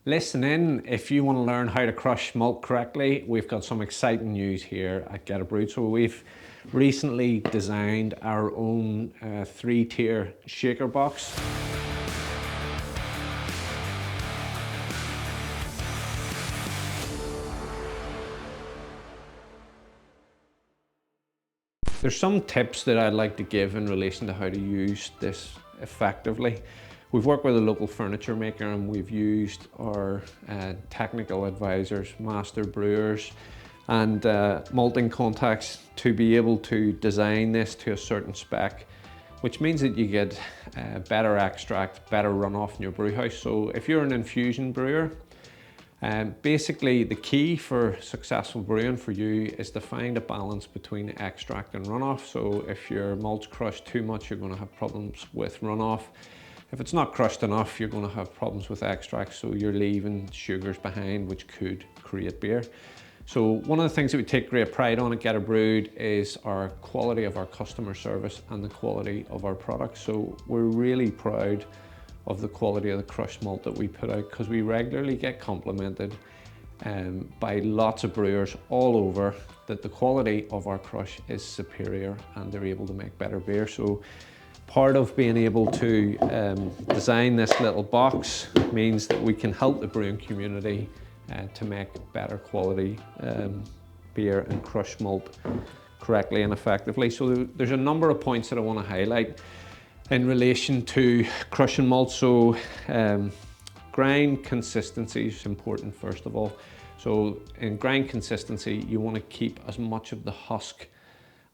Listen in if you want to learn how to crush malt correctly. We've got some exciting news here at Geterbrewed. So we've recently designed our own 3-tier shaker box. There's some tips that I'd like to give in relation to how to use this effectively. We've worked with a local furniture maker and we've used our technical advisors, master brewers and malting contacts to be able to design this to a certain spec, which means that you get better extract, better runoff in your brew house. So if you're an infusion brewer, basically the key for successful brewing for you is to find a balance between extract and runoff. So if your malt's crushed too much, you're going to have problems with runoff. If it's not crushed enough, you're going to have problems with extract, so you're leaving sugars behind, which could create beer. So one of the things that we take great pride on at Geterbrewed is our quality of our customer service and the quality of our products. So we're really proud of the quality of the crushed malt that we put out, because we regularly get complimented by lots of brewers all over that the quality of our crush is superior and they're able to make better beer. So part of being able to design this little box means that we can help the brewing community to make better quality beer and crush malt correctly and effectively. So there's a number of points that I want to highlight in relation to crushing malt. So grind consistency is important first of all. So in grind consistency, you want to keep as much of the husk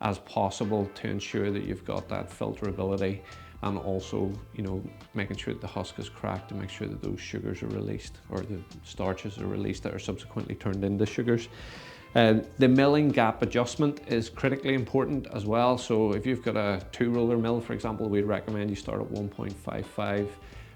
as possible to ensure that you've got that filterability, and also, you know, making sure that the husk is cracked to make sure that those sugars are released, or the starches are released that are subsequently turned into sugars. The milling gap adjustment is critically important as well. So if you've got a 2-roller mill, for example, we'd recommend you start at 1.55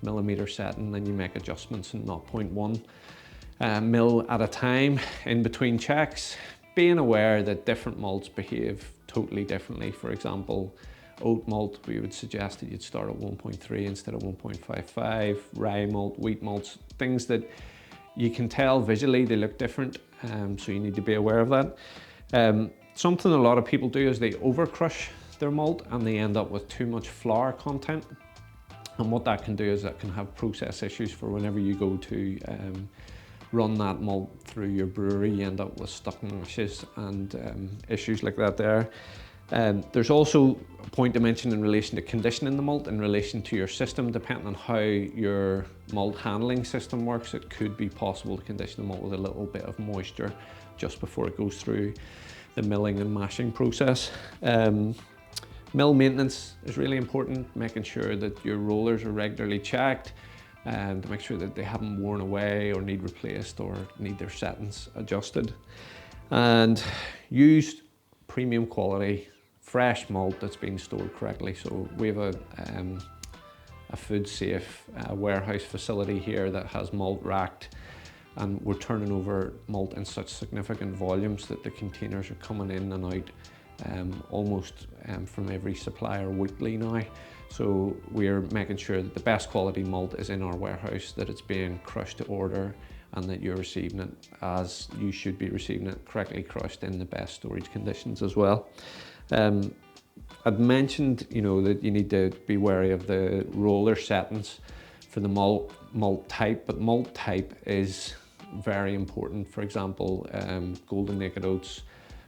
millimeter setting, then you make adjustments in 0.1 mil at a time in between checks, being aware that different malts behave totally differently. For example, oat malt, we would suggest that you'd start at 1.3 instead of 1.55. Rye malt, wheat malts, things that you can tell visually they look different, so you need to be aware of that. Something a lot of people do is they over crush their malt and they end up with too much flour content. And what that can do is that can have process issues for whenever you go to run that malt through your brewery, you end up with stuck mashes and issues like that there. There's also a point to mention in relation to conditioning the malt in relation to your system. Depending on how your malt handling system works, it could be possible to condition the malt with a little bit of moisture just before it goes through the milling and mashing process. Mill maintenance is really important, making sure that your rollers are regularly checked and to make sure that they haven't worn away or need replaced or need their settings adjusted. And use premium quality fresh malt that's been stored correctly. So we have a food safe warehouse facility here that has malt racked, and we're turning over malt in such significant volumes that the containers are coming in and out almost from every supplier weekly now. So we're making sure that the best quality malt is in our warehouse, that it's being crushed to order, and that you're receiving it as you should be receiving it, correctly crushed in the best storage conditions as well. I'd mentioned, you know, that you need to be wary of the roller settings for the malt type, but malt type is very important. For example, Golden Naked Oats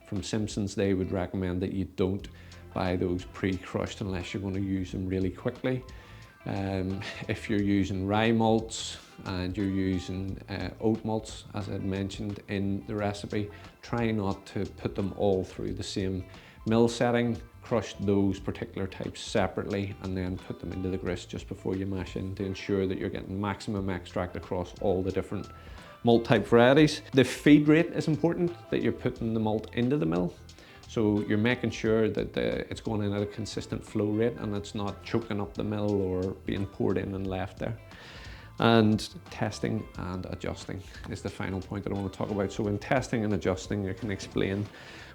from Simpsons, they would recommend that you don't buy those pre-crushed unless you're going to use them really quickly. If you're using rye malts and you're using oat malts, as I'd mentioned in the recipe, try not to put them all through the same mill setting. Crush those particular types separately and then put them into the grist just before you mash in to ensure that you're getting maximum extract across all the different malt type varieties. The feed rate is important, that you're putting the malt into the mill. So you're making sure that it's going in at a consistent flow rate and it's not choking up the mill or being poured in and left there. And testing and adjusting is the final point that I want to talk about. So in testing and adjusting, I can explain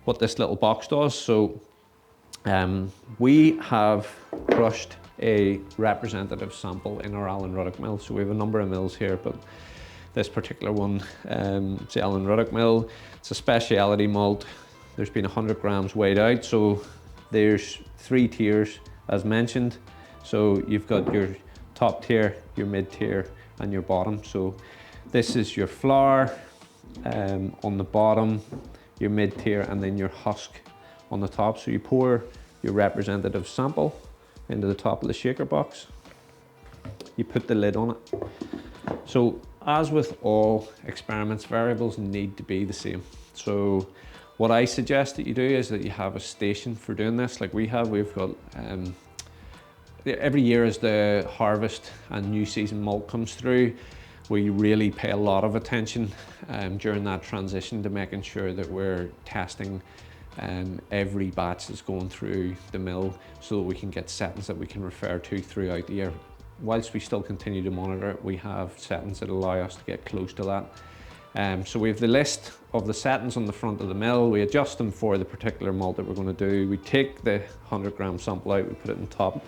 what this little box does. So we have crushed a representative sample in our Allen Ruddock mill. So we have a number of mills here, but This particular one, it's the Alan Ruddock mill. It's a speciality malt. There's been 100 grams weighed out, so there's 3 tiers as mentioned. So you've got your top tier, your mid tier, and your bottom. So this is your flour on the bottom, your mid tier, and then your husk on the top. So you pour your representative sample into the top of the shaker box. You put the lid on it. So as with all experiments, variables need to be the same. So what I suggest that you do is that you have a station for doing this, like we have. We've got every year as the harvest and new season malt comes through, we really pay a lot of attention during that transition to making sure that we're testing every batch that's going through the mill, so that we can get settings that we can refer to throughout the year. Whilst we still continue to monitor it, we have settings that allow us to get close to that. So we have the list of the settings on the front of the mill. We adjust them for the particular malt that we're going to do. We take the 100 gram sample out, we put it on top.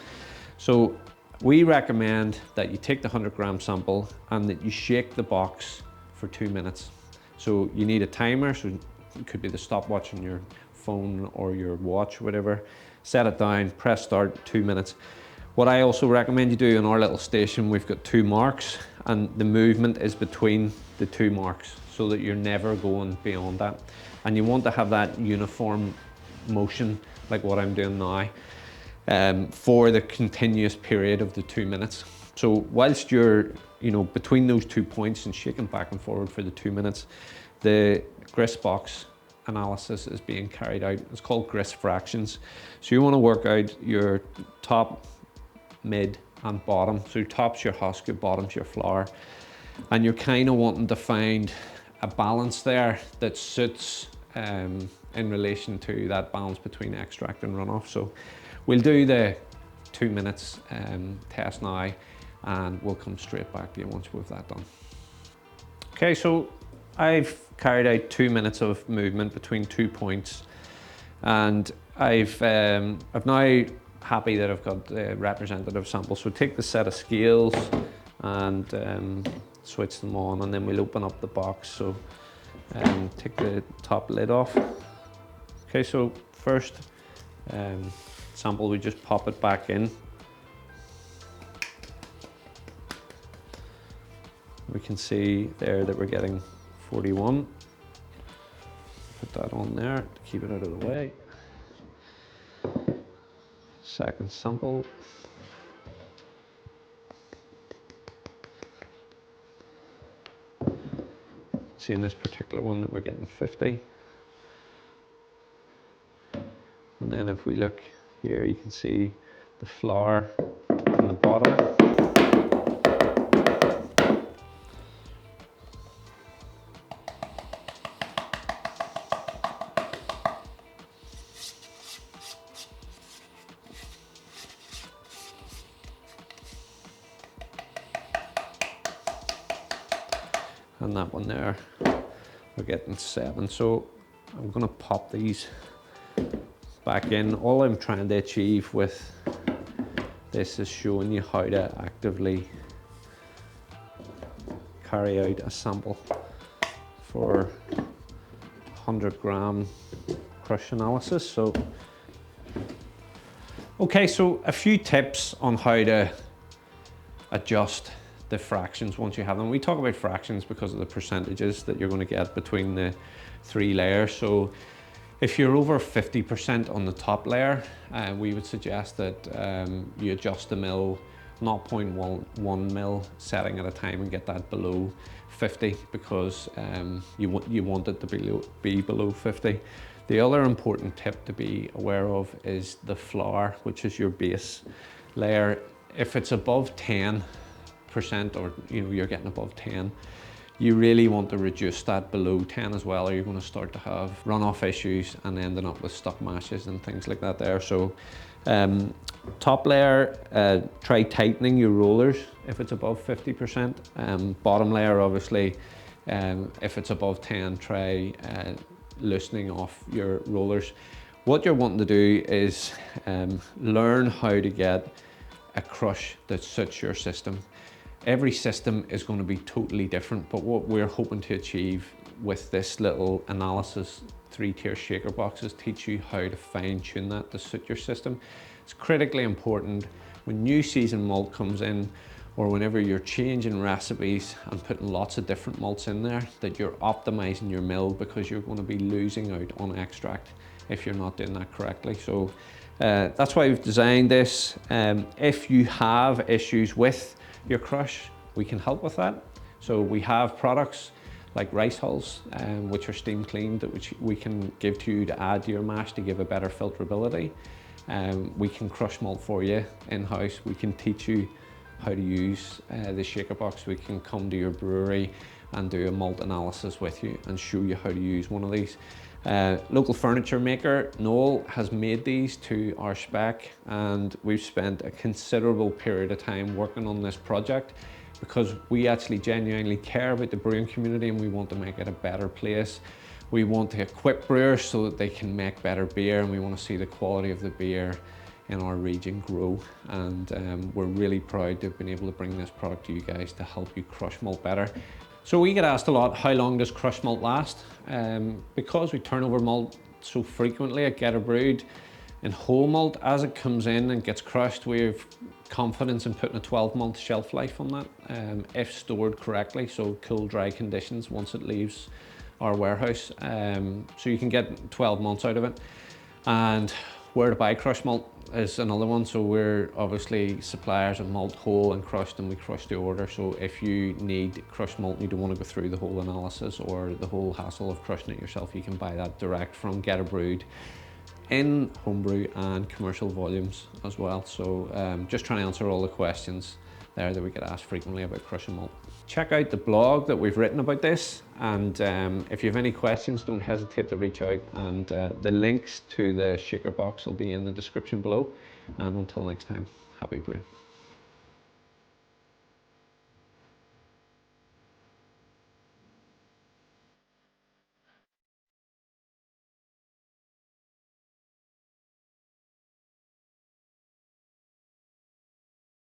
So we recommend that you take the 100 gram sample and that you shake the box for 2 minutes. So you need a timer, so it could be the stopwatch on your phone or your watch, whatever. Set it down, press start, 2 minutes. What I also recommend you do in our little station, we've got 2 marks, and the movement is between the 2 marks so that you're never going beyond that. And you want to have that uniform motion like what I'm doing now for the continuous period of the 2 minutes. So whilst you're between those 2 points and shaking back and forward for the 2 minutes, the Grist Box analysis is being carried out. It's called grist fractions. So you want to work out your top, mid and bottom. So your top's your husk, your bottom's your flour, and you're kind of wanting to find a balance there that suits in relation to that balance between extract and runoff. So we'll do the 2 minutes test now, and we'll come straight back to you once we've that done. Okay, so I've carried out 2 minutes of movement between 2 points, and I've now happy that I've got the representative sample. So take the set of scales and switch them on, and then we'll open up the box. So take the top lid off. Okay, so first sample, we just pop it back in. We can see there that we're getting 41. Put that on there to keep it out of the way. Second sample. See in this particular one that we're getting 50. And then if we look here, you can see the flour on the bottom. And that one there, we're getting 7. So I'm going to pop these back in. All I'm trying to achieve with this is showing you how to actively carry out a sample for 100 gram crush analysis. So, okay, so a few tips on how to adjust the fractions once you have them. We talk about fractions because of the percentages that you're going to get between the 3 layers. So if you're over 50% on the top layer, we would suggest that you adjust the mill 0.1 mil setting at a time and get that below 50, because you want it to be below 50. The other important tip to be aware of is the flour, which is your base layer. If it's above 10%, or you're getting above 10, you really want to reduce that below 10 as well, or you're going to start to have runoff issues and ending up with stuck mashes and things like that there. So top layer, try tightening your rollers if it's above 50%. Bottom layer, obviously, if it's above 10, try loosening off your rollers. What you're wanting to do is learn how to get a crush that suits your system. Every system is going to be totally different, but what we're hoping to achieve with this little analysis 3-tier shaker box is teach you how to fine tune that to suit your system. It's critically important when new season malt comes in, or whenever you're changing recipes and putting lots of different malts in there, that you're optimizing your mill, because you're going to be losing out on extract if you're not doing that correctly. So that's why we've designed this. If you have issues with your crush, we can help with that. So we have products like rice hulls, which are steam cleaned, which we can give to you to add to your mash to give a better filterability. We can crush malt for you in-house. We can teach you how to use the shaker box. We can come to your brewery and do a malt analysis with you and show you how to use one of these. Local furniture maker Noel has made these to our spec, and we've spent a considerable period of time working on this project because we actually genuinely care about the brewing community and we want to make it a better place. We want to equip brewers so that they can make better beer, and we want to see the quality of the beer in our region grow. And we're really proud to have been able to bring this product to you guys to help you crush malt better. So we get asked a lot, how long does crushed malt last? Because we turn over malt so frequently at Geterbrewed, in whole malt, as it comes in and gets crushed, we have confidence in putting a 12-month shelf life on that, if stored correctly, so cool, dry conditions once it leaves our warehouse. So you can get 12 months out of it. And where to buy crushed malt is another one. So we're obviously suppliers of malt whole and crushed, and we crush to order. So if you need crushed malt and you don't want to go through the whole analysis or the whole hassle of crushing it yourself, you can buy that direct from Geterbrewed in homebrew and commercial volumes as well. So just trying to answer all the questions there that we get asked frequently about crushing malt. Check out the blog that we've written about this, and if you have any questions, don't hesitate to reach out, and the links to the shaker box will be in the description below. And until next time, happy brewing.